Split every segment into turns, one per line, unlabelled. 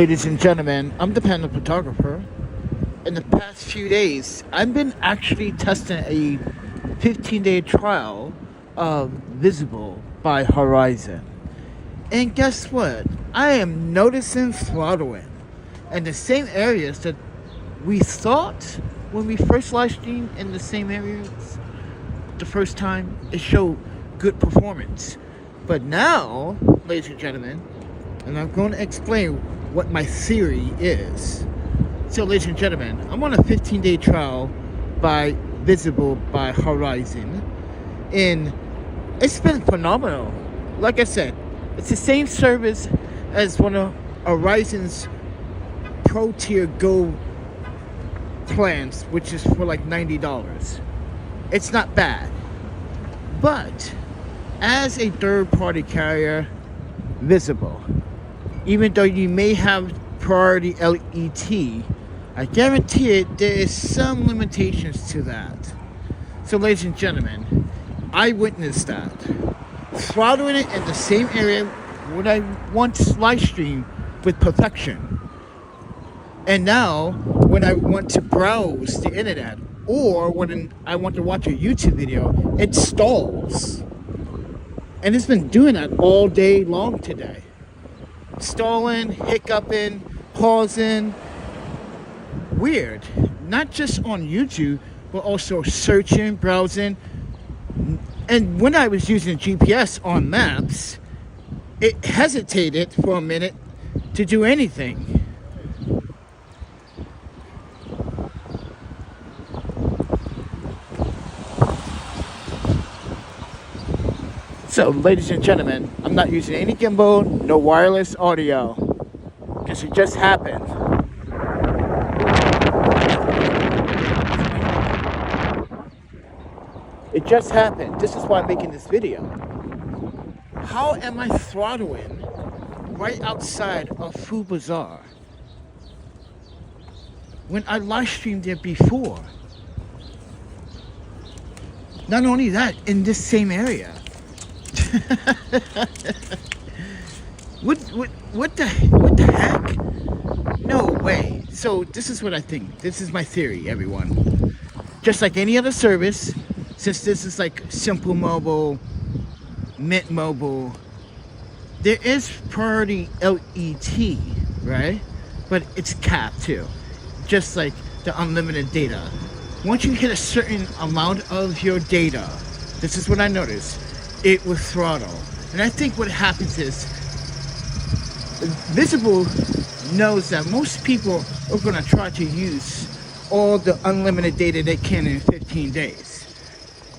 Ladies and gentlemen, I'm the panel photographer. In the past few days, I've been actually testing a 15-day trial of Visible by Verizon. And guess what? I am noticing throttling in the same areas that we thought when we first live streamed in the same areas the first time. It showed good performance. But now, ladies and gentlemen, and I'm going to explain what my theory is. So, ladies and gentlemen, I'm on a 15-day trial by Visible by Verizon, and it's been phenomenal. Like I said, it's the same service as one of Verizon's Pro Tier Go plans, which is for like $90. It's not bad. But as a third-party carrier, Visible, even though you may have priority LET, I guarantee it there is some limitations to that. So, ladies and gentlemen, I witnessed that. Throttling it in the same area when I once live streamed with perfection. And now, when I want to browse the internet, or when I want to watch a YouTube video, it stalls. And it's been doing that all day long today. Stalling, hiccuping, pausing. Weird. Not just on YouTube, but also searching, browsing. And when I was using GPS on maps, it hesitated for a minute to do anything. So, ladies and gentlemen, I'm not using any gimbal, no wireless audio, because it just happened. It just happened. This is why I'm making this video. How am I throttling right outside of Food Bazaar when I live streamed there before? Not only that, in this same area. What the heck? No way. So this is what I think. This is my theory, everyone. Just like any other service, since this is like Simple Mobile, Mint Mobile, there is priority LET, right? But it's capped too. Just like the unlimited data. Once you hit a certain amount of your data, this is what I noticed, it will throttle. And I think what happens is Visible knows that most people are going to try to use all the unlimited data they can in 15 days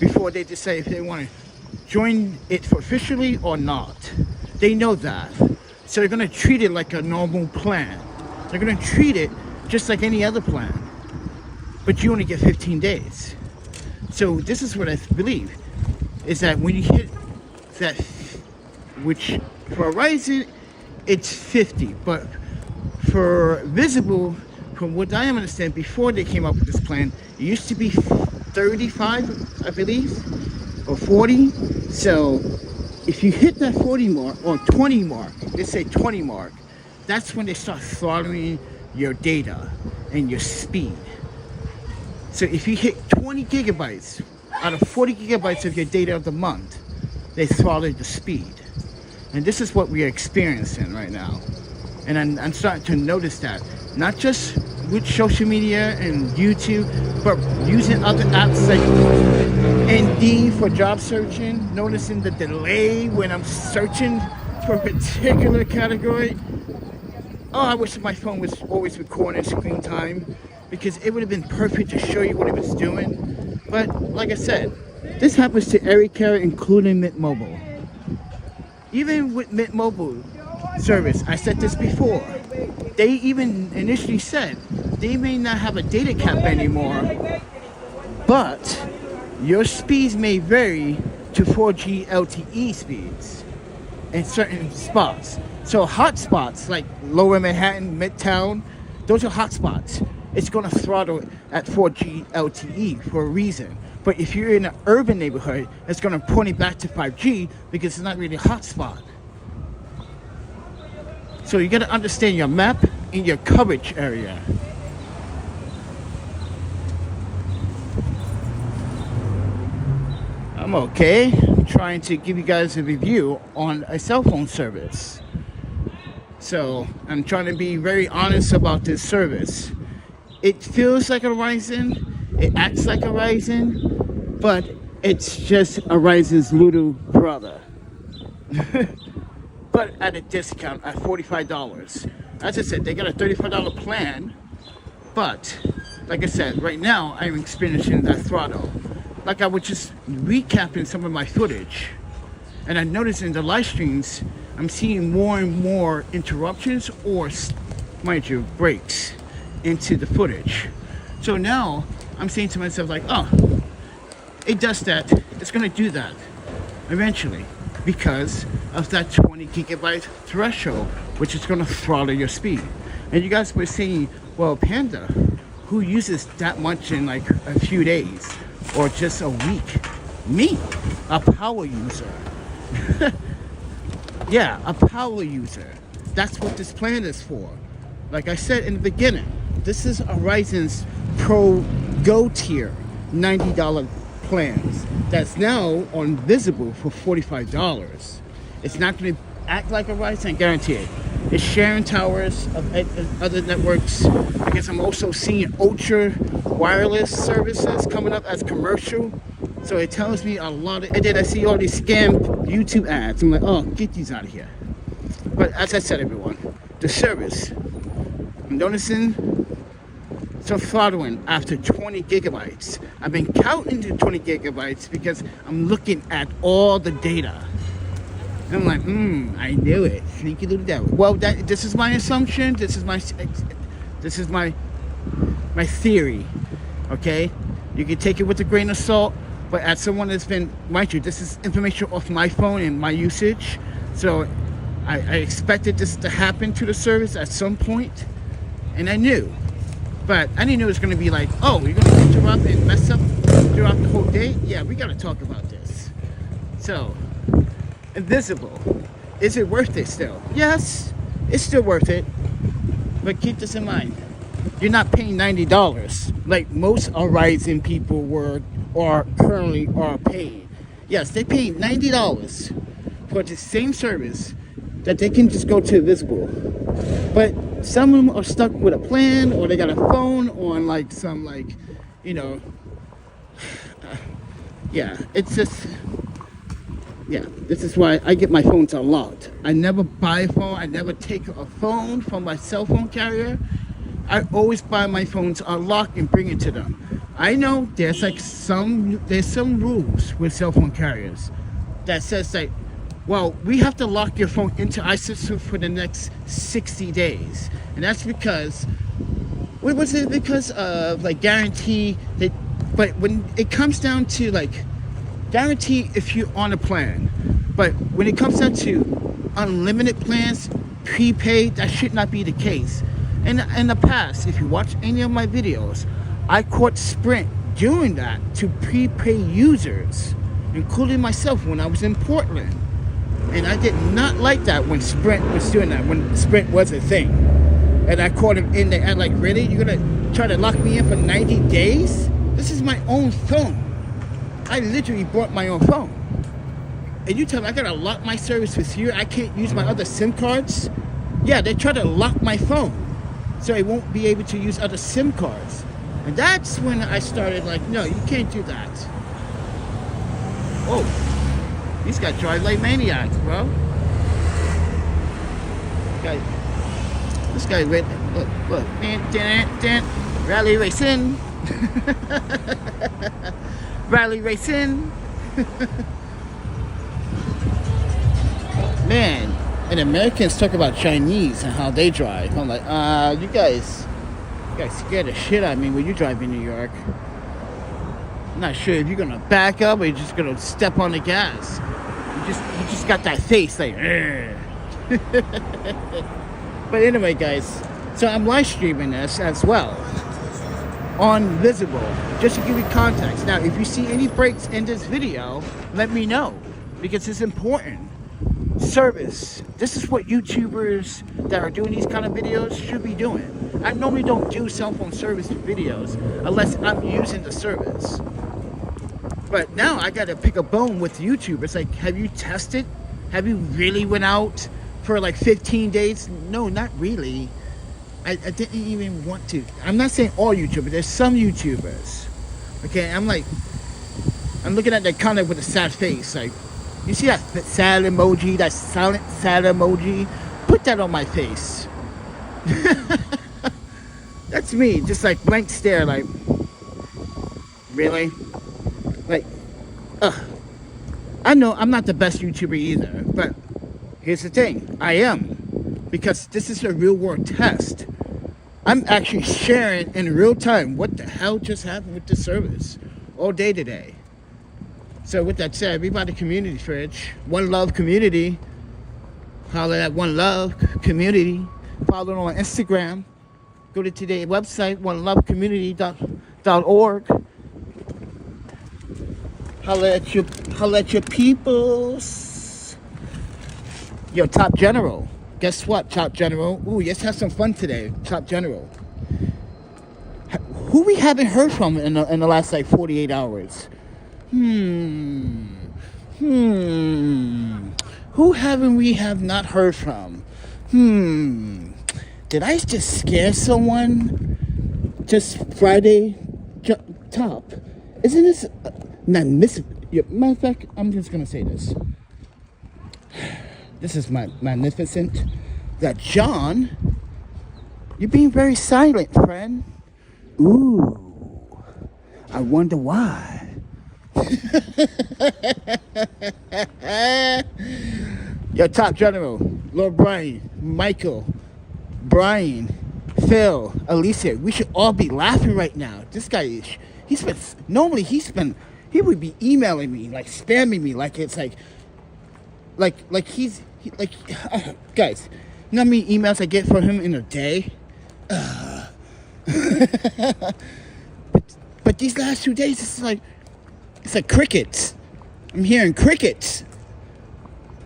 before they decide if they want to join it officially or not. They know that. So they're going to treat it like a normal plan. They're going to treat it just like any other plan. But you only get 15 days. So this is what I believe, is that when you hit that, which for Verizon it's 50, but for Visible, from what I understand, before they came up with this plan, it used to be 35, I believe, or 40. So if you hit that 40 mark or 20 mark, let's say 20 mark, that's when they start throttling your data and your speed. So if you hit 20 gigabytes out of 40 gigabytes of your data of the month, they throttle the speed. And this is what we are experiencing right now. And I'm starting to notice that, not just with social media and YouTube, but using other apps like Indeed for job searching, noticing the delay when I'm searching for a particular category. Oh, I wish my phone was always recording screen time, because it would have been perfect to show you what it was doing. But like I said, this happens to every carrier, including Mint Mobile. Even with Mint Mobile service, I said this before, they even initially said they may not have a data cap anymore, but your speeds may vary to 4G LTE speeds in certain spots. So hot spots like Lower Manhattan, Midtown, those are hot spots. It's going to throttle at 4G LTE for a reason. But if you're in an urban neighborhood, it's going to point it back to 5G because it's not really a hot spot. So you got to understand your map, in your coverage area. I'm okay. I'm trying to give you guys a review on a cell phone service. So I'm trying to be very honest about this service. It feels like a Verizon, it acts like a Verizon, but it's just a Verizon's little brother. But at a discount at $45. As I said, they got a $35 plan, but like I said, right now I'm experiencing that throttle. Like I was just recapping some of my footage, and I noticed in the live streams I'm seeing more and more interruptions or, mind you, breaks into the footage. So now I'm saying to myself like, oh, it does that, it's gonna do that eventually because of that 20 gigabyte threshold, which is gonna throttle your speed. And you guys were saying, well, Panda, who uses that much in like a few days or just a week? Me, a power user. Yeah, a power user. That's what this plan is for. Like I said in the beginning, this is Verizon's Pro Go tier $90 plans that's now on Visible for $45. It's not going to act like a Verizon, I guarantee it. It's sharing towers of other networks, because I'm also seeing ultra wireless services coming up as commercial. So it tells me a lot of, and then I see all these scam YouTube ads. I'm like, oh, get these out of here. But as I said, everyone, the service, I'm noticing some throttling after 20 gigabytes. I've been counting the 20 gigabytes because I'm looking at all the data. And I'm like, I knew it. Sneaky little devil. Well, this is my assumption. This is my theory. Okay, you can take it with a grain of salt. But as someone that's been, mind you, this is information off my phone and my usage. So I expected this to happen to the service at some point, and I knew. But I didn't know it was going to be like, oh, you're going to interrupt and mess up throughout the whole day? Yeah, we got to talk about this. So, Invisible, is it worth it still? Yes, it's still worth it. But keep this in mind. You're not paying $90 like most Verizon people or currently are paying. Yes, they pay $90 for the same service that they can just go to Visible. But some of them are stuck with a plan, or they got a phone on like some yeah, it's just, yeah, this is why I get my phones unlocked. I never buy a phone. I never take a phone from my cell phone carrier. I always buy my phones unlocked and bring it to them. I know there's some rules with cell phone carriers that says like, well, we have to lock your phone into iSystem for the next 60 days. And that's because, what was it? Because of like guarantee that, but when it comes down to like guarantee if you're on a plan, but when it comes down to unlimited plans, prepaid, that should not be the case. And in the past, if you watch any of my videos, I caught Sprint doing that to prepay users, including myself when I was in Portland. And I did not like that when Sprint was doing that, when Sprint was a thing. And I caught him in there and like, really? You're gonna try to lock me in for 90 days? This is my own phone. I literally bought my own phone. And you tell me I gotta lock my service with you, I can't use my other SIM cards? Yeah, they try to lock my phone so I won't be able to use other SIM cards. And that's when I started like, no, you can't do that. Oh, these guys drive like maniacs, bro. This guy went, look, rally racing. Rally racing. Man, and Americans talk about Chinese and how they drive. I'm like, you guys scared the shit out of me when you drive in New York. I'm not sure if you're gonna back up or you're just gonna step on the gas. You just got that face like, But anyway, guys, so I'm live streaming this as well on Visible, just to give you context. Now, if you see any breaks in this video, let me know, because it's important. service. This is what YouTubers that are doing these kind of videos should be doing. I normally don't do cell phone service videos unless I'm using the service. But now I gotta pick a bone with YouTubers. Like, have you tested? Have you really went out for like 15 days? No, not really. I didn't even want to. I'm not saying all YouTubers. There's some YouTubers. Okay, I'm looking at that comment with a sad face. Like, you see that sad emoji, that silent sad emoji? Put that on my face. That's me, just like blank stare, like, really? Like, I know I'm not the best YouTuber either, but here's the thing, I am. Because this is a real world test. I'm actually sharing in real time what the hell just happened with the service all day today. So with that said, everybody community fridge, One Love community, holler at One Love community, follow on Instagram, go to today's website, onelovecommunity.org. Holler at your peoples. Yo, Top General. Guess what, Top General? Ooh, let's have some fun today, Top General. Who we haven't heard from in the last like 48 hours? Who haven't we have not heard from? Did I just scare someone? Just Friday? Top. Isn't this magnificent? Matter of fact, I'm just gonna say this. This is magnificent. That John, you're being very silent, friend. Ooh, I wonder why. Your Top General, Lord Brian, Michael, Brian, Phil, Alicia, we should all be laughing right now. This guy is, he would be emailing me, like spamming me, like it's like guys, you know how many emails I get from him in a day? But these last 2 days, it's like crickets. I'm hearing crickets.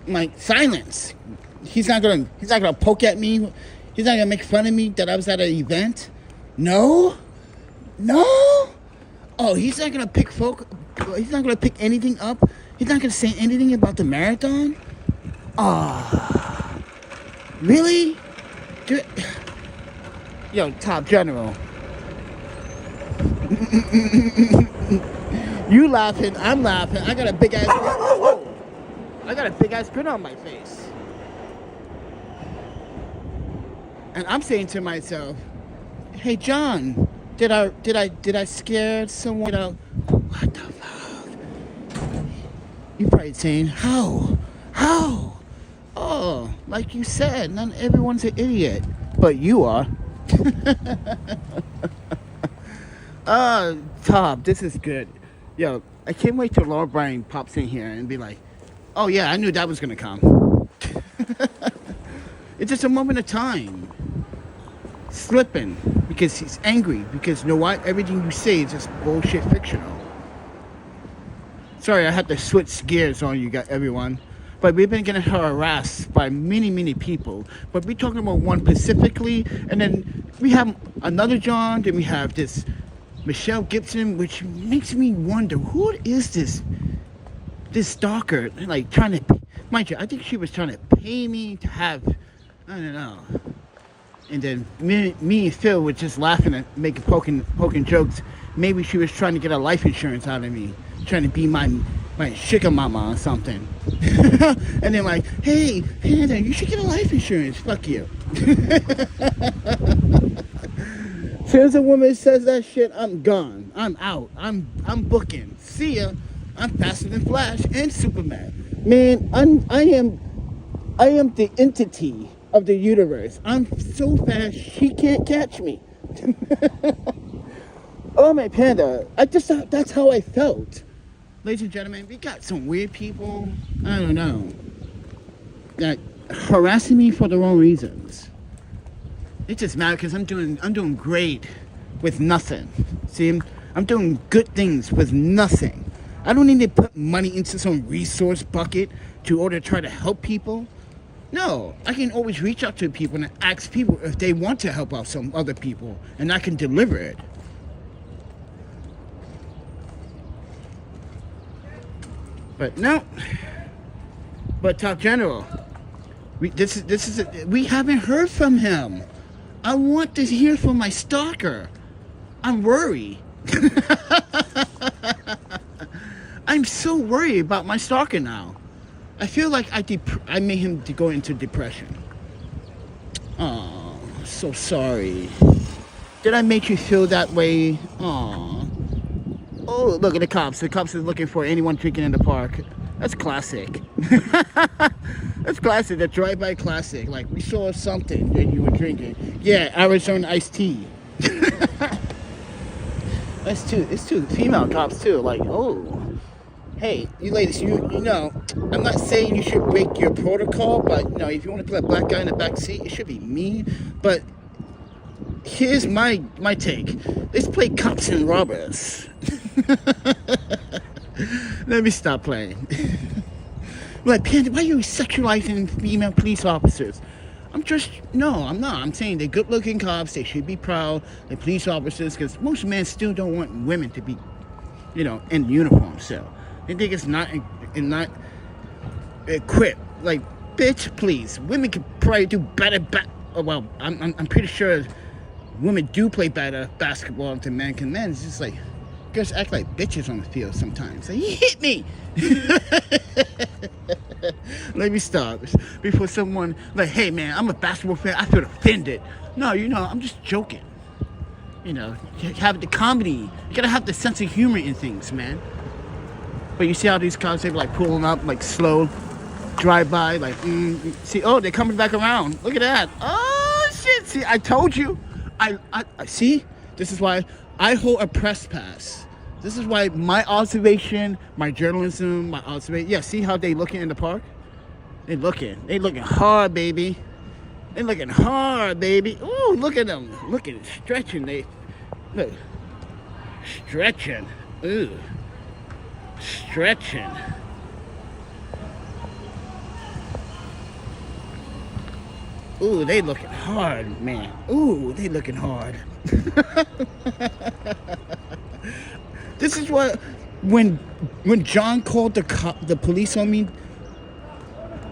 I'm like, silence. He's not gonna poke at me. He's not gonna make fun of me that I was at an event. No. Oh, he's not gonna pick anything up. He's not gonna say anything about the marathon. Really? Yo, Top General. You laughing, I'm laughing. I got a big ass grin on my face. And I'm saying to myself, hey John, did I scare someone out? What the fuck? You're probably saying, how? Oh, like you said, not everyone's an idiot, but you are. Top, this is good. Yo, I can't wait till Lord Brian pops in here and be like, oh yeah, I knew that was gonna come. It's just a moment of time. Slipping because he's angry, because you know what? Everything you say is just bullshit fictional. Sorry, I had to switch gears on you guys, everyone. But we've been getting harassed by many people. But we're talking about one specifically, and then we have another John, then we have this Michelle Gibson, which makes me wonder, who is this stalker, like trying to, mind you, I think she was trying to pay me to have, I don't know. And then me and Phil were just laughing and poking jokes. Maybe she was trying to get a life insurance out of me, trying to be my sugar mama or something. And then like, hey, Panda, you should get a life insurance. Fuck you. As soon as a woman says that shit, I'm gone. I'm out. I'm booking. See ya. I'm faster than Flash and Superman. Man, I am the entity of the universe. I'm so fast she can't catch me. Oh my Panda, I just thought that's how I felt. Ladies and gentlemen, we got some weird people, I don't know, that harassing me for the wrong reasons. It's just mad because I'm doing great with nothing. See, I'm doing good things with nothing. I don't need to put money into some resource bucket to order to try to help people. No, I can always reach out to people and ask people if they want to help out some other people, and I can deliver it. But no. But Top General, we haven't heard from him. I want to hear from my stalker. I'm worried. I'm so worried about my stalker now. I feel like I made him to go into depression. Oh, so sorry. Did I make you feel that way? Oh. Oh, look at the cops. The cops is looking for anyone drinking in the park. That's classic. That's classic. The drive-by classic. Like, we saw something that you were drinking. Yeah, Arizona iced tea. It's two female cops too. Like, oh. Hey, you ladies, you know, I'm not saying you should break your protocol, but you know, if you want to put a black guy in the back seat, it should be me. But here's my take. Let's play cops and robbers. Let me stop playing. Like, Panda, why are you sexualizing female police officers? I'm not. I'm saying they're good-looking cops. They should be proud. They're police officers, because most men still don't want women to be, you know, in uniform. So they think it's not equipped. Like, bitch, please. Women could probably do better. Well, I'm pretty sure women do play better basketball than men can. Men, it's just like, girls act like bitches on the field sometimes. Like, he hit me. Let me stop before someone like, hey man, I'm a basketball fan, I feel offended. No, you know, I'm just joking. You know, you have the comedy. You gotta have the sense of humor in things, man. But you see how these cars, they like pulling up, like slow drive by, like, see, oh, they're coming back around. Look at that. Oh shit! See, I told you. I see. This is why I hold a press pass. This is why my observation, my journalism, my observation. Yeah, see how they looking in the park? They looking hard, baby. They looking hard, baby. Ooh, look at them. Look at it, stretching. Look, stretching. Ooh, stretching. Ooh, they looking hard, man. Ooh, they looking hard. This is what, when John called the police on me,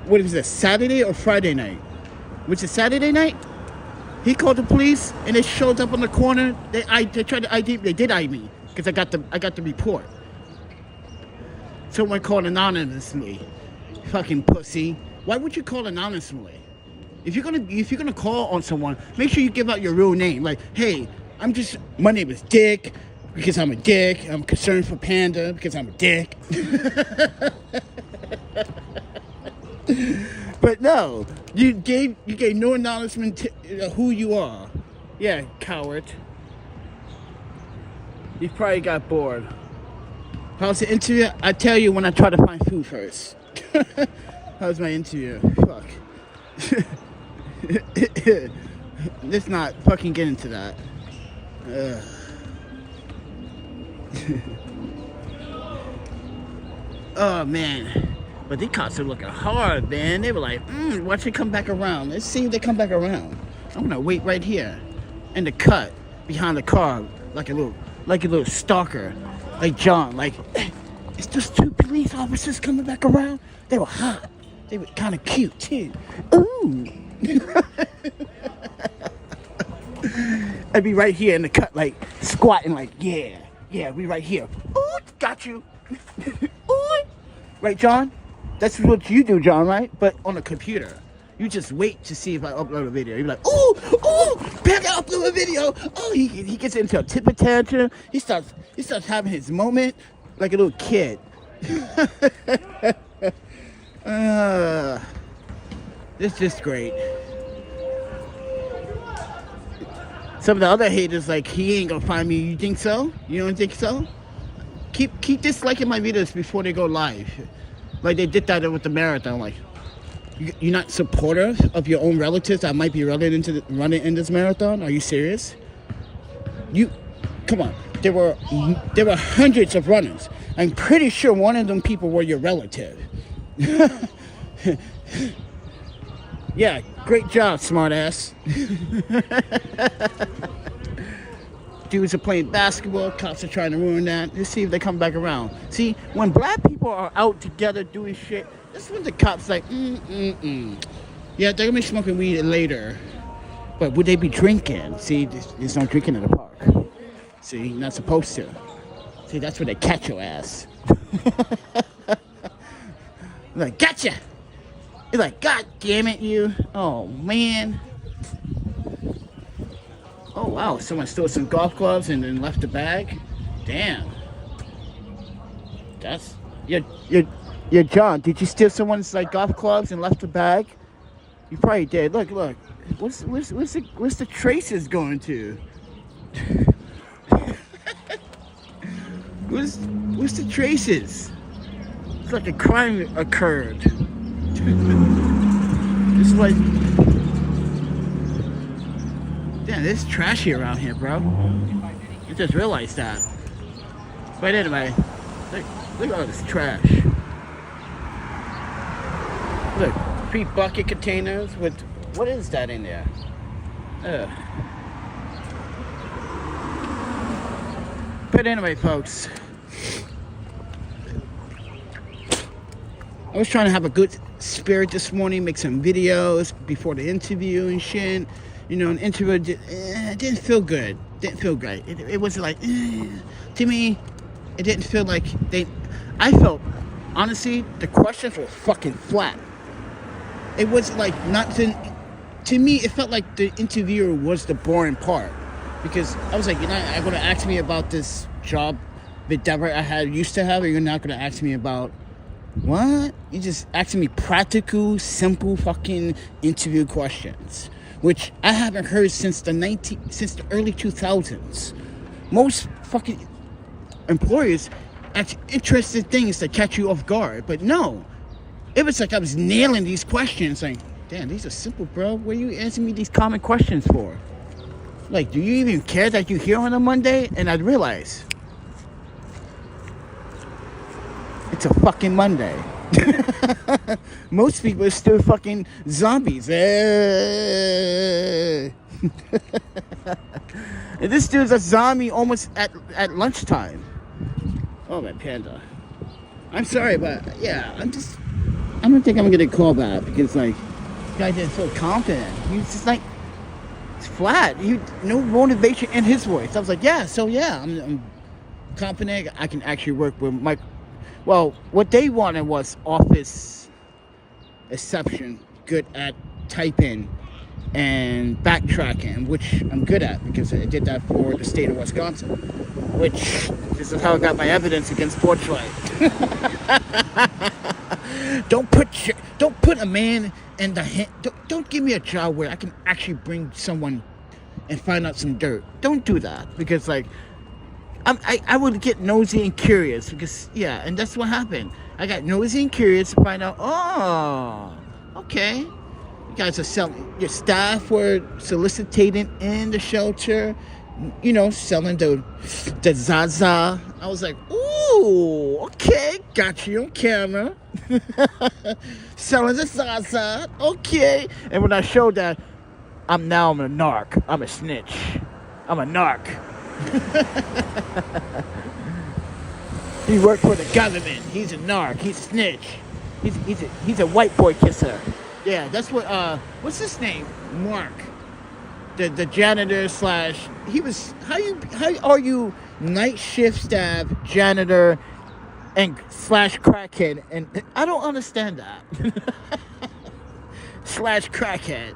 what is it, Saturday or Friday night? Was it Saturday night? He called the police and they showed up on the corner. They tried to ID. They did ID me because I got the report. Someone called anonymously. Fucking pussy. Why would you call anonymously? If you're gonna call on someone, make sure you give out your real name. Like, hey, my name is Dick. Because I'm a dick. I'm concerned for Panda because I'm a dick. But no, you gave no acknowledgement to who you are. Yeah, coward. You probably got bored. How's the interview? I tell you when I try to find food first. How's my interview? Fuck. Let's not fucking get into that. Oh man, but these cops are looking hard, man. They were like, watch it come back around. Let's see if they come back around. I'm gonna wait right here in the cut behind the car like a little stalker, like John. Like, it's just two police officers coming back around. They were hot. They were kind of cute too. Ooh. I'd be right here in the cut, like squatting, like yeah, we right here. Ooh, got you. Ooh. Right, John? That's what you do, John, right? But on a computer. You just wait to see if I upload a video. You're like, ooh, Better upload a video. Oh, he gets into a temper tantrum. He starts having his moment like a little kid. It's just great. Some of the other haters, like, he ain't gonna find me. You think so? You don't think so? Keep disliking my videos before they go live. Like they did that with the marathon. Like, you're not supportive of your own relatives that might be running in this marathon? Are you serious? Come on. There were hundreds of runners. I'm pretty sure one of them people were your relative. Yeah, great job, smartass. Dudes are playing basketball, cops are trying to ruin that. Let's see if they come back around. See, when black people are out together doing shit, that's when the cops like, yeah, they're gonna be smoking weed later. But would they be drinking? See, there's no drinking in the park. See, you're not supposed to. See, that's where they catch your ass. Like, gotcha! You're like, God damn it, you. Oh, man. Oh, wow, someone stole some golf clubs and then left the bag? Damn. That's... You're John. Did you steal someone's, like, golf clubs and left the bag? You probably did. Look. What's the traces going to? What's the traces? It's like a crime occurred. It's like, damn, it's trashy around here, bro. I just realized that. But anyway, look at all this trash. Look, 3 bucket containers with, what is that in there? But anyway, folks, I was trying to have a good spirit this morning, make some videos before the interview and shit. You know, an interview didn't feel good. Didn't feel great. It was like, to me, it didn't feel like I felt, honestly, the questions were fucking flat. It was like nothing. To me, it felt like the interviewer was the boring part. Because I was like, you're not going to ask me about this job endeavor I used to have, or you're not going to ask me about what? You just asking me practical, simple fucking interview questions, which I haven't heard since the early 2000s. Most fucking employers ask interesting things to catch you off guard, but no, it was like I was nailing these questions. Like, damn, these are simple, bro. What are you answering me these common questions for? Like, do you even care that you're here on a Monday? And I'd realize it's a fucking Monday. Most people are still fucking zombies. And this dude's a zombie almost at lunchtime. Oh, my panda. I'm sorry, but yeah, I don't think I'm gonna get a call back because, like, the guy didn't feel confident. He was just like, it's flat. No motivation in his voice. I was like, yeah, I'm confident I can actually work with my. Well, what they wanted was office exception, good at typing and backtracking, which I'm good at because I did that for the state of Wisconsin. Which this is how I got my evidence against Porchlight. Don't put a man in the hand. Don't give me a job where I can actually bring someone and find out some dirt. Don't do that because, like, I would get nosy and curious because, yeah, and that's what happened. I got nosy and curious to find out, oh, okay. You guys are selling, your staff were soliciting in the shelter, you know, selling the Zaza. I was like, ooh, okay, got you on camera. Selling the Zaza, okay. And when I showed that, I'm a narc. I'm a snitch. I'm a narc. He worked for the government. He's a narc. He's a snitch. He's a white boy kisser. Yeah, that's what. What's his name? Mark, the janitor slash. He was. How are you night shift staff janitor and slash crackhead? And I don't understand that. Slash crackhead.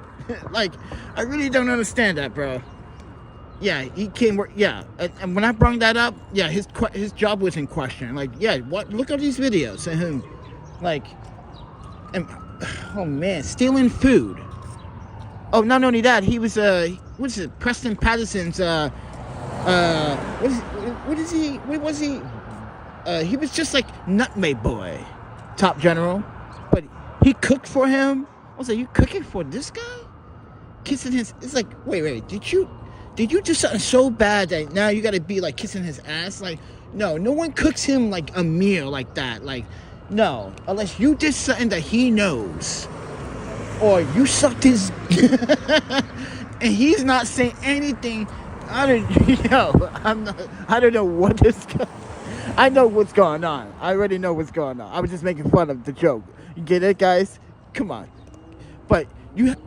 Like, I really don't understand that, bro. Yeah, he came work. Yeah, and when I brought that up, yeah, his job was in question. Like, yeah, what? Look at these videos of him, like, and oh man, stealing food. Oh, not only that, he was what is it? Preston Patterson's what is he? What was he? He was just like Nutmeg Boy, top general, but he cooked for him. I was like, you cooking for this guy? Kissing his. It's like, wait, did you do something so bad that now you gotta be like kissing his ass? Like, no one cooks him like a meal like that. Like, no, unless you did something that he knows. or you sucked his, and he's not saying anything. I don't know what this. I know what's going on. I already know what's going on. I was just making fun of the joke. You get it, guys? Come on. But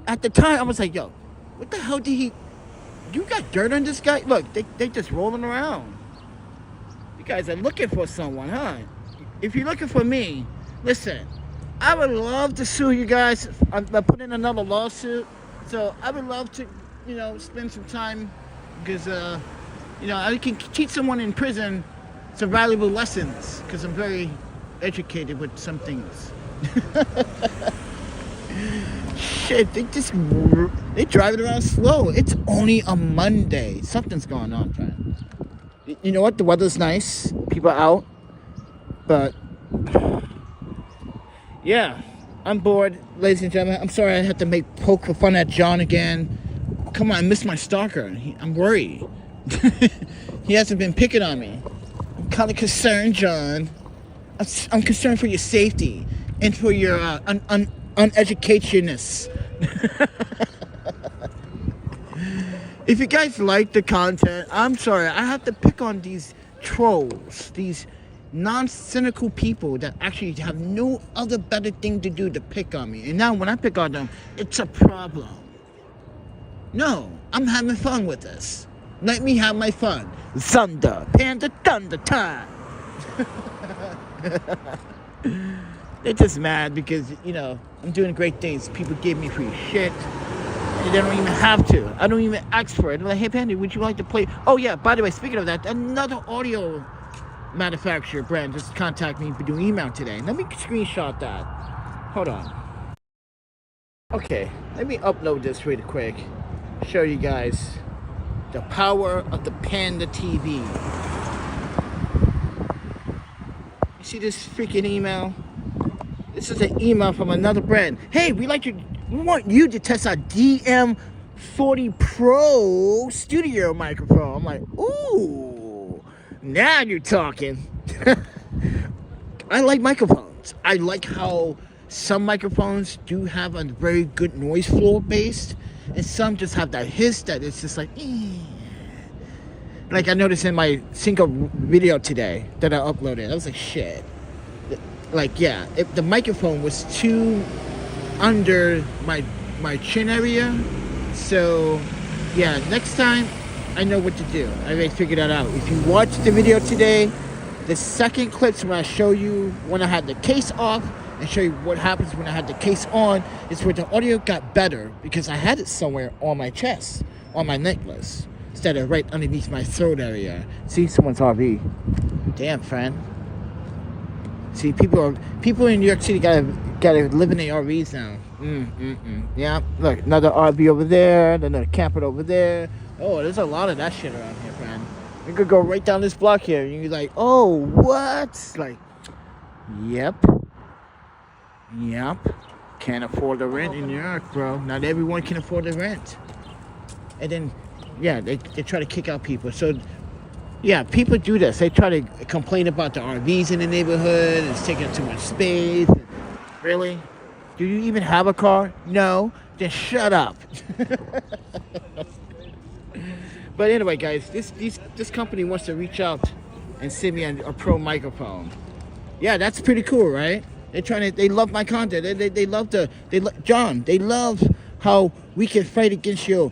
at the time, I was like, yo, what the hell did he? You got dirt on this guy? Look, they just rolling around. You guys are looking for someone, huh? If you're looking for me, listen. I would love to sue you guys. I put in another lawsuit, so I would love to, spend some time because, I can teach someone in prison some valuable lessons because I'm very educated with some things. Shit, they drive it around slow. It's only a Monday. Something's going on, man. You know what? The weather's nice. People are out, but. Yeah, I'm bored, ladies and gentlemen. I'm sorry I had to poke fun at John again. Come on, I missed my stalker. I'm worried. He hasn't been picking on me. I'm kind of concerned, John. I'm concerned for your safety and for your uneducationness. If you guys like the content, I'm sorry. I have to pick on these trolls, these non-cynical people that actually have no other better thing to do to pick on me. And now when I pick on them, it's a problem. No, I'm having fun with this. Let me have my fun. Thunder, panda, thunder time. They're just mad because, I'm doing great things. People give me free shit. And they don't even have to. I don't even ask for it. They're like, hey, Panda, would you like to play? Oh, yeah, by the way, speaking of that, another audio manufacturer brand just contacted me through email today. Let me screenshot that. Hold on. Okay, let me upload this really quick. Show you guys the power of the Panda TV. You see this freaking email? This is an email from another brand. Hey, we want you to test our DM40 Pro studio microphone. I'm like, ooh. Now you're talking. I like microphones. I like how some microphones do have a very good noise floor based, and some just have that hiss that it's just like, eh. Like I noticed in my single video today that I uploaded. I was like, shit. Like, yeah, if the microphone was too under my chin area, so yeah, next time I know what to do. I already figured that out. If you watch the video today, the second clip's when I show you when I had the case off and show you what happens when I had the case on is where the audio got better because I had it somewhere on my chest, on my necklace, instead of right underneath my throat area. See, someone's RV. Damn, friend. See, people in New York City gotta live in their RVs now. Yeah, look, another RV over there, another camper over there. Oh, there's a lot of that shit around here, man. You could go right down this block here, and you're like, oh, what? Like, yep. Can't afford the rent in New York, bro. Not everyone can afford the rent. And then, yeah, they try to kick out people. So, yeah, people do this. They try to complain about the RVs in the neighborhood. It's taking too much space. Really? Do you even have a car? No? Then shut up. But anyway, guys, this company wants to reach out and send me a pro microphone. Yeah, that's pretty cool, right? They love my content. They love how we can fight against your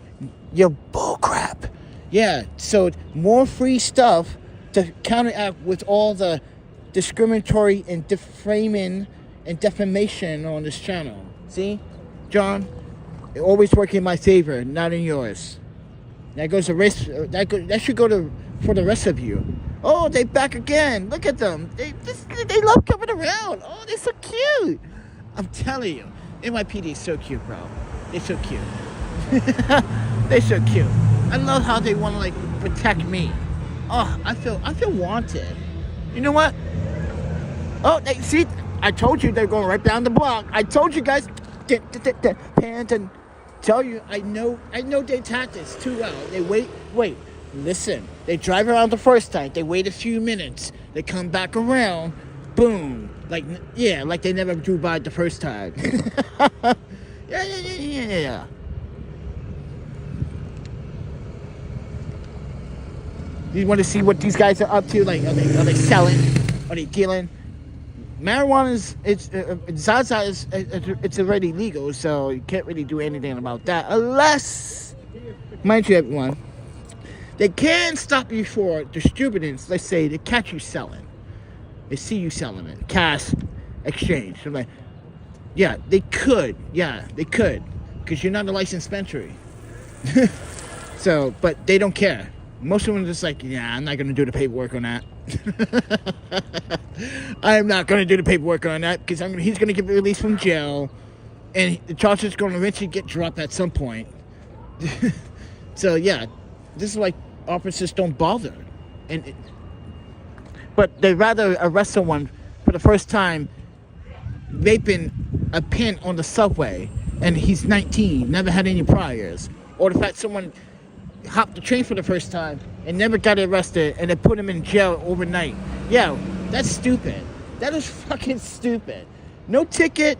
bull crap. Yeah, so more free stuff to counteract with all the discriminatory and defaming and defamation on this channel. See, John, it always work in my favor, not in yours. That goes that should go for the rest of you. Oh, they back again. Look at them. They love coming around. Oh, they're so cute. I'm telling you, NYPD is so cute, bro. They're so cute. They're so cute. I love how they want to like protect me. Oh, I feel wanted. You know what? Oh, see, I told you they're going right down the block. I told you guys. Panton. Tell you, I know their tactics too well. They wait, listen. They drive around the first time. They wait a few minutes. They come back around. Boom. Like they never drew by the first time. Yeah. You want to see what these guys are up to? Like, are they selling? Are they dealing? Marijuana Zaza it's already legal, so you can't really do anything about that unless, mind you, everyone, they can stop you for distributing. Let's say they catch you selling, they see you selling it, cash exchange. So like, yeah, they could, because you're not a licensed dispensary. So, but they don't care. Most of them are just like, yeah, I'm not going to do the paperwork on that. I'm not going to do the paperwork on that because he's going to get released from jail, and the charge is going to eventually get dropped at some point. So yeah, this is like officers don't bother, but they rather arrest someone for the first time vaping a pen on the subway, and he's 19, never had any priors, or the fact someone hopped the train for the first time and never got arrested and they put him in jail overnight. Yeah, that's stupid. That is fucking stupid. No ticket,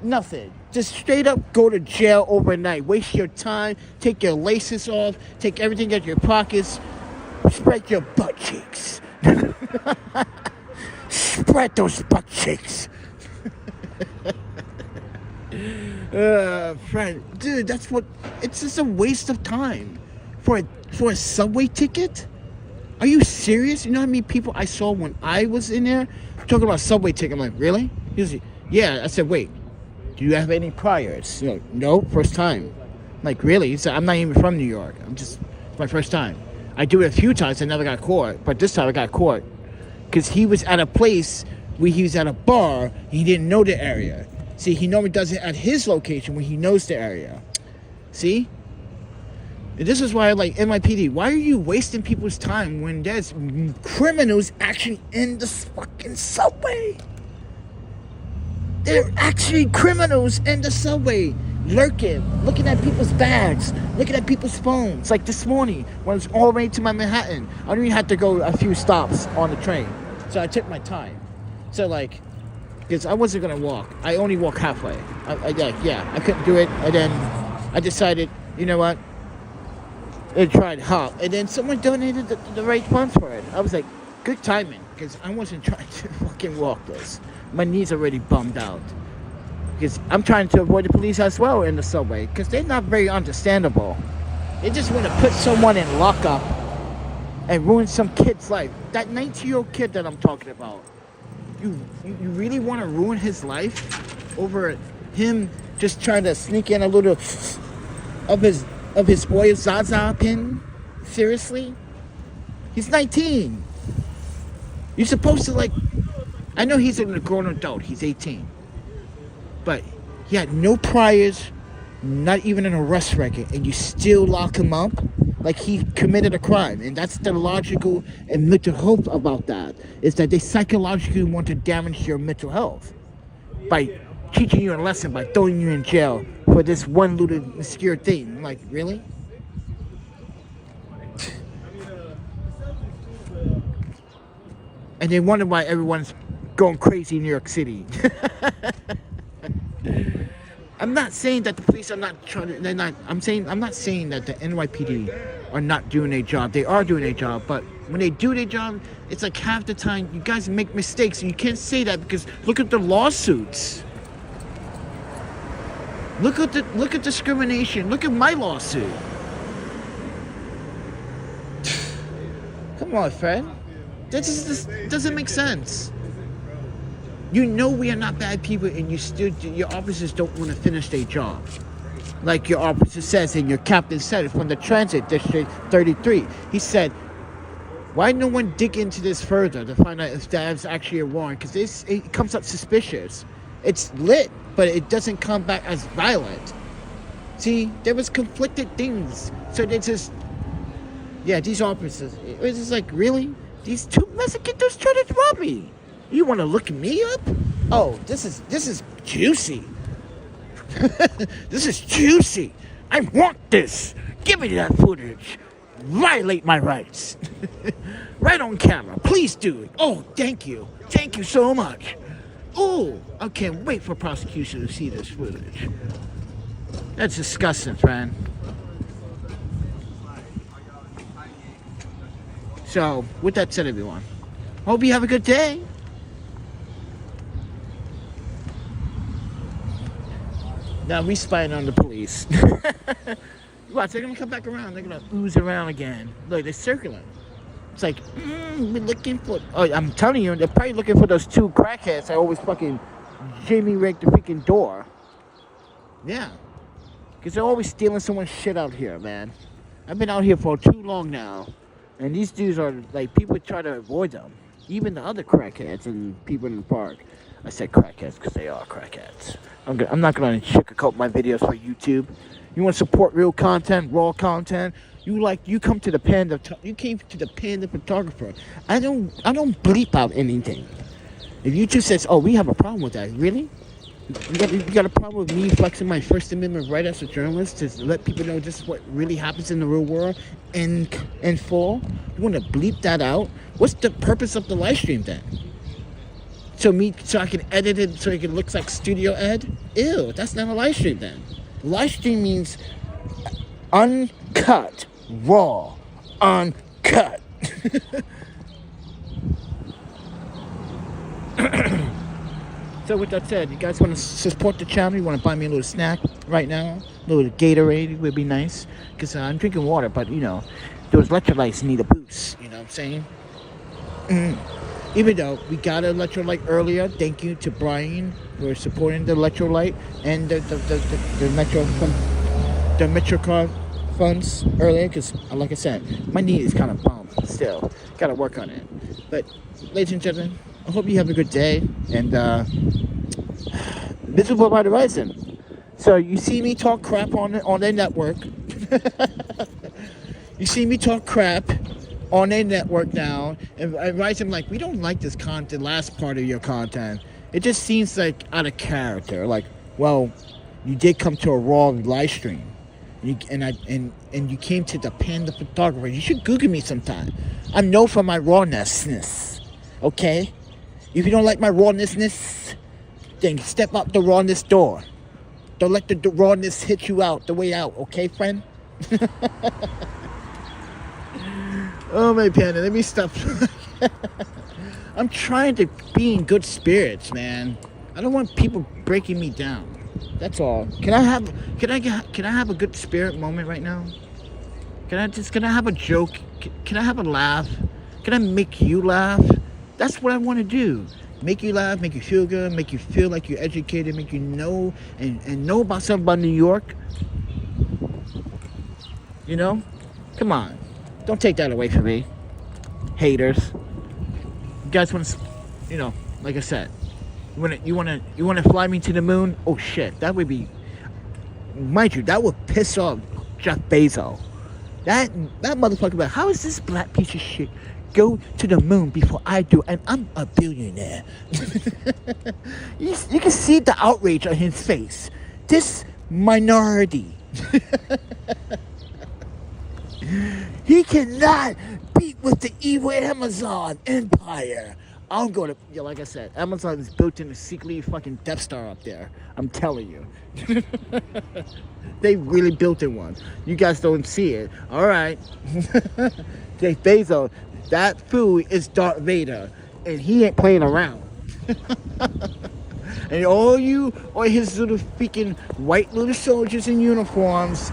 nothing. Just straight up go to jail overnight. Waste your time, take your laces off, take everything out of your pockets, spread your butt cheeks. Spread those butt cheeks. Friend, dude, it's just a waste of time. For a subway ticket? Are you serious? You know how many people I saw when I was in there talking about subway ticket? I'm like, really? He was like, yeah. I said, wait, do you have any priors? You know, no, first time. I'm like, really? He said, I'm not even from New York. It's my first time. I do it a few times. I never got caught, but this time I got caught because he was at a place where he was at a bar. He didn't know the area. See, he normally does it at his location where he knows the area. See? This is why I like NYPD. Why are you wasting people's time when there's criminals actually in the fucking subway? There are actually criminals in the subway, lurking, looking at people's bags, looking at people's phones. Like this morning, when I was all the way to my Manhattan, I don't even have to go a few stops on the train. So I took my time. So like, because I wasn't going to walk. I only walked halfway. I couldn't do it. And then I decided, you know what? I tried hop, and then someone donated the right funds for it. I was like, good timing, because I wasn't trying to fucking walk this. My knees already bummed out. Because I'm trying to avoid the police as well in the subway, because they're not very understandable. They just want to put someone in lockup and ruin some kid's life. That 19-year-old kid that I'm talking about. You really want to ruin his life over him just trying to sneak in a little of his boy Zaza pin? Seriously? He's 19. You're supposed to I know he's a grown adult. He's 18. But he had no priors, not even an arrest record, and you still lock him up like he committed a crime. And that's the logical and mental health about that, is that they psychologically want to damage your mental health by teaching you a lesson, by throwing you in jail for this one little obscure thing. Like, really? And they wonder why everyone's going crazy in New York City. I'm not saying that the police are not trying to, I'm not saying that the NYPD are not doing their job. They are doing their job, but when they do their job, it's like half the time you guys make mistakes, and you can't say that because look at the lawsuits. Look at discrimination. Look at my lawsuit. Come on, friend. That just doesn't make sense. You know we are not bad people, and your officers don't want to finish their job. Like your officer says, and your captain said it from the Transit District 33. He said, why no one dig into this further to find out if that's actually a warrant? Because it comes up suspicious. It's lit, but it doesn't come back as violent. See, there was conflicted things. So they just, these officers, it was just like, really? These two Mexicans trying to rob me. You want to look me up? Oh, this is juicy. This is juicy. I want this. Give me that footage. Violate my rights. Right on camera. Please do it. Oh, thank you. Thank you so much. Oh, I can't wait for prosecution to see this footage. That's disgusting, friend. So, with that said, everyone, hope you have a good day. Now we spying on the police. Watch, they're gonna come back around. They're gonna ooze around again. Look, they're circling. It's like, we're looking for. Oh, I'm telling you, they're probably looking for those two crackheads that always fucking Jamie rigged the freaking door. Yeah, because they're always stealing someone's shit out here, man. I've been out here for too long now, and these dudes are like, people try to avoid them. Even the other crackheads and people in the park. I said crackheads because they are crackheads. I'm not gonna sugarcoat my videos for YouTube. You want to support real content, raw content. You come to the panda. You came to the panda photographer. I don't bleep out anything. If YouTube says, "Oh, we have a problem with that," really? You got a problem with me flexing my First Amendment right as a journalist to let people know just what really happens in the real world in full? You want to bleep that out? What's the purpose of the live stream then? So I can edit it so it looks like studio ed? Ew, that's not a live stream then. Live stream means uncut, raw, uncut. So with that said, you guys want to support the channel? You want to buy me a little snack right now? A little Gatorade would be nice. Because I'm drinking water, but you know, those electrolytes need a boost. You know what I'm saying? Even though we got an electrolyte earlier, thank you to Brian for supporting the electrolyte and the Metro card funds earlier. Because, like I said, my knee is kind of bumped still. Got to work on it. But, ladies and gentlemen, I hope you have a good day. And visible by Verizon. So you see me talk crap on their network. You see me talk crap on their network now, and Verizon like, we don't like this content, last part of your content. It just seems like out of character. Like, well, you did come to a raw live stream, and you came to the panda photographer. You should Google me sometime. I'm known for my rawness. Okay, if you don't like my rawness, then step up the rawness door. Don't let the rawness hit you out the way out. Okay, friend. Oh, my panda, let me stop. I'm trying to be in good spirits, man. I don't want people breaking me down. That's all. Can I have a good spirit moment right now? Can I have a joke? Can I have a laugh? Can I make you laugh? That's what I want to do. Make you laugh, make you feel good, make you feel like you're educated, make you know and know about something about New York. You know? Come on. Don't take that away from me, haters. You guys want to, you know, like I said, you want to fly me to the moon? Oh shit, that would be, mind you, that would piss off Jeff Bezos. That motherfucker. Like, how is this black piece of shit go to the moon before I do? And I'm a billionaire. You can see the outrage on his face. This minority. He cannot beat with the evil Amazon empire. I'm going to, like I said, Amazon is built in a secretly fucking Death Star up there. I'm telling you. They really built in one. You guys don't see it. All right. Jeff Bezos, that fool is Darth Vader, and he ain't playing around. And all his little freaking white little soldiers in uniforms,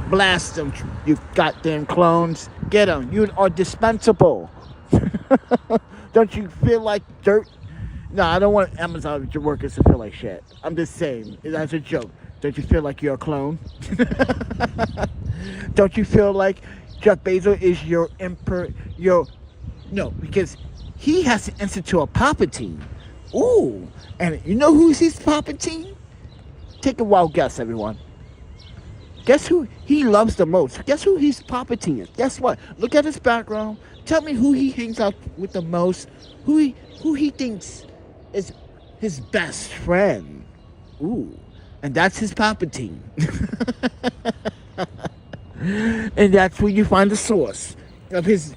blast them, you goddamn clones. Get them. You are dispensable. Don't you feel like dirt? No, I don't want Amazon workers to feel like shit. I'm just saying, that's a joke. Don't you feel like you're a clone? Don't you feel like Jeff Bezos is your emperor? No, because he has to institute a Palpatine. Ooh, and you know who's his Palpatine? Take a wild guess, everyone. Guess who he loves the most? Guess who his Palpatine is? Guess what? Look at his background. Tell me who he hangs out with the most. Who he thinks is his best friend. Ooh, and that's his Palpatine. And that's where you find the source of his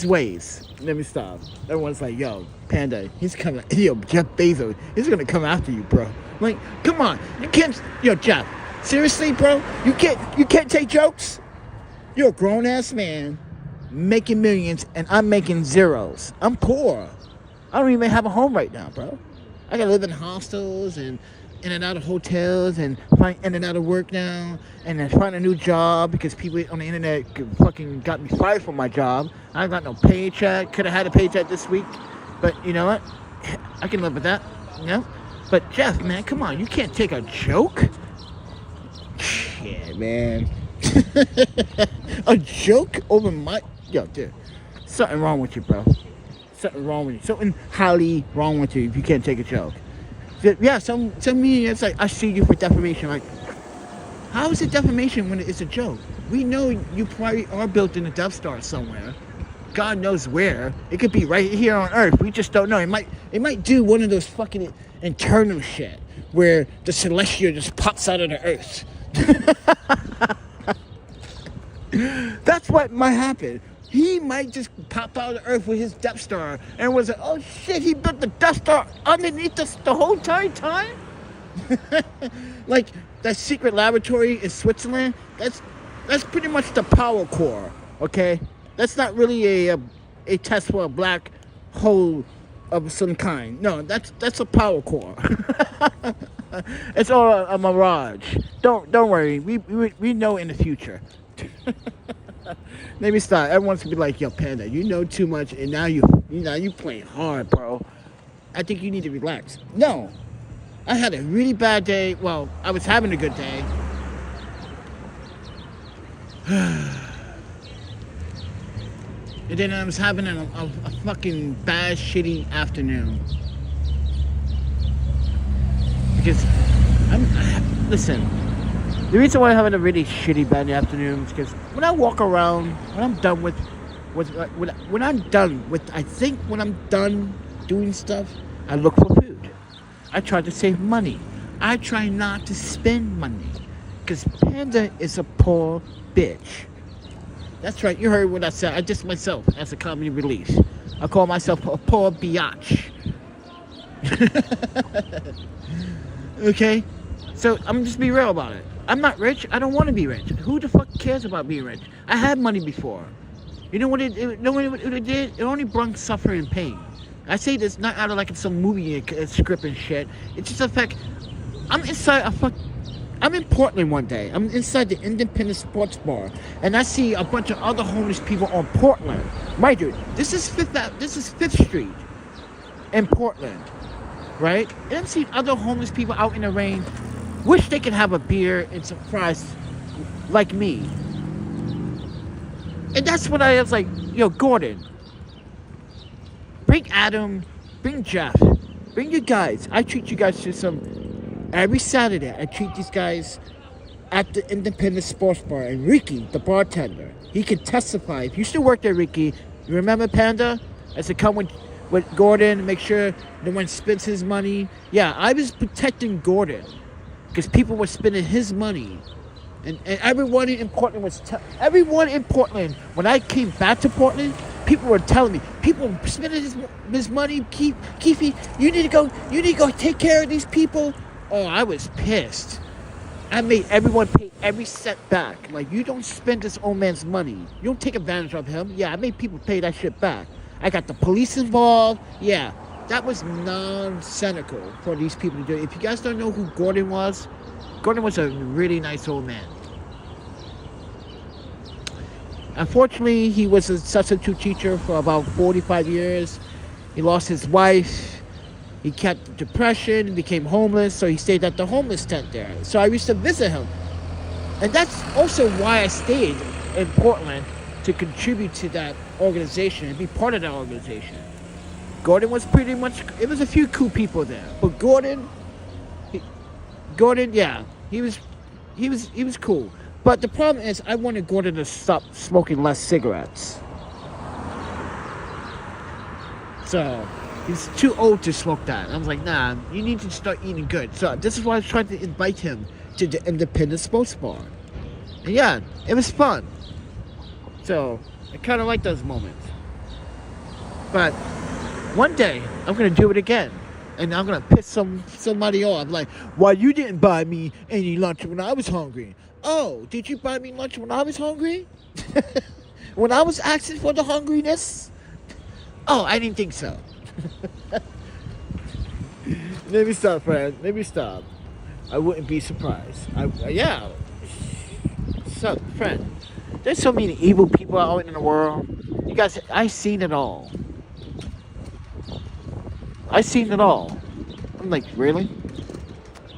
ways. Let me stop. Everyone's like, yo, Panda, he's coming. Yo, Jeff Bezos, he's gonna come after you, bro. Like, come on, you can't. Yo, Jeff, Seriously, bro? You can't take jokes? You're a grown-ass man making millions, and I'm making zeros. I'm poor. I don't even have a home right now, bro. I gotta live in hostels and in and out of hotels and find in and out of work now, and then find a new job because people on the internet fucking got me fired from my job. I got no paycheck. Could have had a paycheck this week, but you know what? I can live with that, you know? But Jeff, man, come on. You can't take a joke? Yeah, man. A joke over my... Yo, dude. Something wrong with you, bro. Something wrong with you. Something highly wrong with you if you can't take a joke. Yeah, some media, it's like, I see you for defamation. Like, how is it defamation when it's a joke? We know you probably are built in a Death Star somewhere. God knows where. It could be right here on Earth. We just don't know. It might do one of those fucking internal shit where the celestial just pops out of the Earth. That's what might happen. He might just pop out of the Earth with his Death Star and was like, oh shit, he built the Death Star underneath us the whole entire time? Like that secret laboratory in Switzerland, that's pretty much the power core, okay? That's not really a test for a black hole of some kind. No, that's a power core. It's all a mirage. Don't worry. We know in the future. Maybe stop. Everyone's gonna be like, yo, Panda, you know too much, and now you playing hard, bro. I think you need to relax. No, I had a really bad day. Well, I was having a good day. And then I was having a fucking bad, shitty afternoon. Because listen, the reason why I'm having a really shitty, bad afternoon is because when I walk around, when I'm done doing stuff, I look for food. I try to save money. I try not to spend money. Because Panda is a poor bitch. That's right, you heard what I said. I dissed myself as a comedy relief. I call myself a poor biatch. Okay? So, I'm just be real about it. I'm not rich. I don't want to be rich. Who the fuck cares about being rich? I had money before. You know what it did? It only brought suffering and pain. I say this not out of like some movie script and shit. It's just a fact. I'm in Portland one day. I'm inside the independent sports bar, and I see a bunch of other homeless people on Portland. Right, dude. This is Fifth Street in Portland, right? And I'm seeing other homeless people out in the rain. Wish they could have a beer and some fries like me. And that's when I was like, yo, Gordon, bring Adam, bring Jeff, bring you guys. I treat you guys to some... Every Saturday, I treat these guys at the independent sports bar. And Ricky, the bartender, he can testify. If you still work there, Ricky, you remember Panda? I said, come with Gordon, make sure no one spends his money. Yeah, I was protecting Gordon because people were spending his money. And everyone in Portland when I came back to Portland, people were telling me, people were spending his money. Keefy, you need to go take care of these people. Oh, I was pissed. I made everyone pay every cent back. Like, you don't spend this old man's money. You don't take advantage of him. Yeah, I made people pay that shit back. I got the police involved. Yeah, that was non-cynical for these people to do. If you guys don't know who Gordon was a really nice old man. Unfortunately, he was a substitute teacher for about 45 years. He lost his wife. He kept depression, became homeless, so he stayed at the homeless tent there. So I used to visit him. And that's also why I stayed in Portland, to contribute to that organization and be part of that organization. Gordon was pretty much, it was a few cool people there. But Gordon, yeah, he was cool. But the problem is, I wanted Gordon to stop smoking less cigarettes. So... he's too old to smoke that. I was like, nah, you need to start eating good. So this is why I was trying to invite him to the independent sports bar. And yeah, it was fun. So I kind of like those moments. But one day, I'm going to do it again. and I'm gonna piss somebody off. Like, why you didn't buy me any lunch when I was hungry? Oh, did you buy me lunch when I was hungry? When I was asking for the hungriness? Oh, I didn't think so. Let me stop, friend. Let me stop. I wouldn't be surprised. Yeah. So, friend, there's so many evil people out in the world. You guys, I've seen it all. I've seen it all. I'm like, really?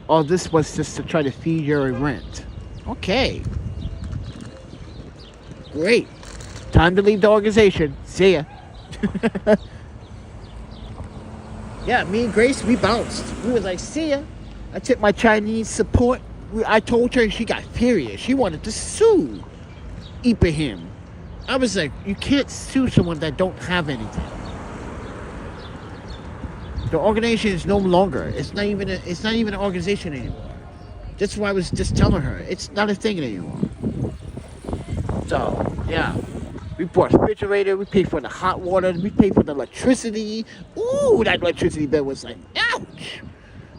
Oh, this was just to try to feed your rent. Okay. Great. Time to leave the organization. See ya. Yeah, me and Grace, we bounced. We was like, see ya. I took my Chinese support. I told her, she got furious. She wanted to sue Ibrahim. I was like, you can't sue someone that don't have anything. The organization is no longer. It's not even an organization anymore. That's why I was just telling her. It's not a thing anymore. So, yeah. We bought a refrigerator, we paid for the hot water, we paid for the electricity. Ooh, that electricity bill was like, ouch!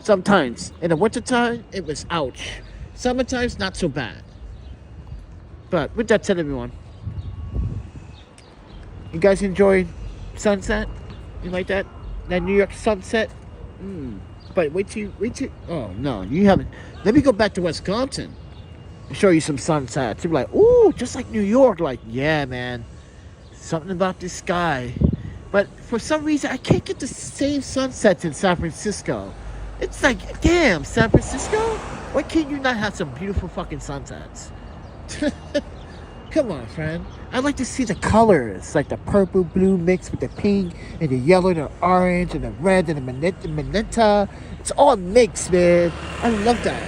Sometimes, in the wintertime, it was ouch. Summertime's not so bad. But with that said, everyone, you guys enjoyed sunset? You like that? That New York sunset? But wait till, oh no, you haven't. Let me go back to Wisconsin and show you some sunsets. You're like, ooh, just like New York. Like, yeah, man. Something about this sky. But for some reason, I can't get the same sunsets in San Francisco. It's like, damn, San Francisco? Why can't you not have some beautiful fucking sunsets? Come on, friend. I'd like to see the colors, like the purple, blue mixed with the pink, and the yellow, the orange, and the red, and the magenta. It's all mixed, man. I love that.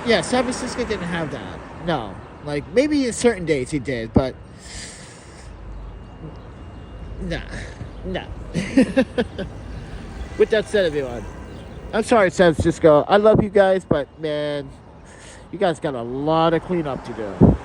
Yeah, San Francisco didn't have that. No. Like, maybe in certain days it did, but nah. With that said, everyone, I'm sorry, San Francisco. I love you guys, but man, you guys got a lot of cleanup to do.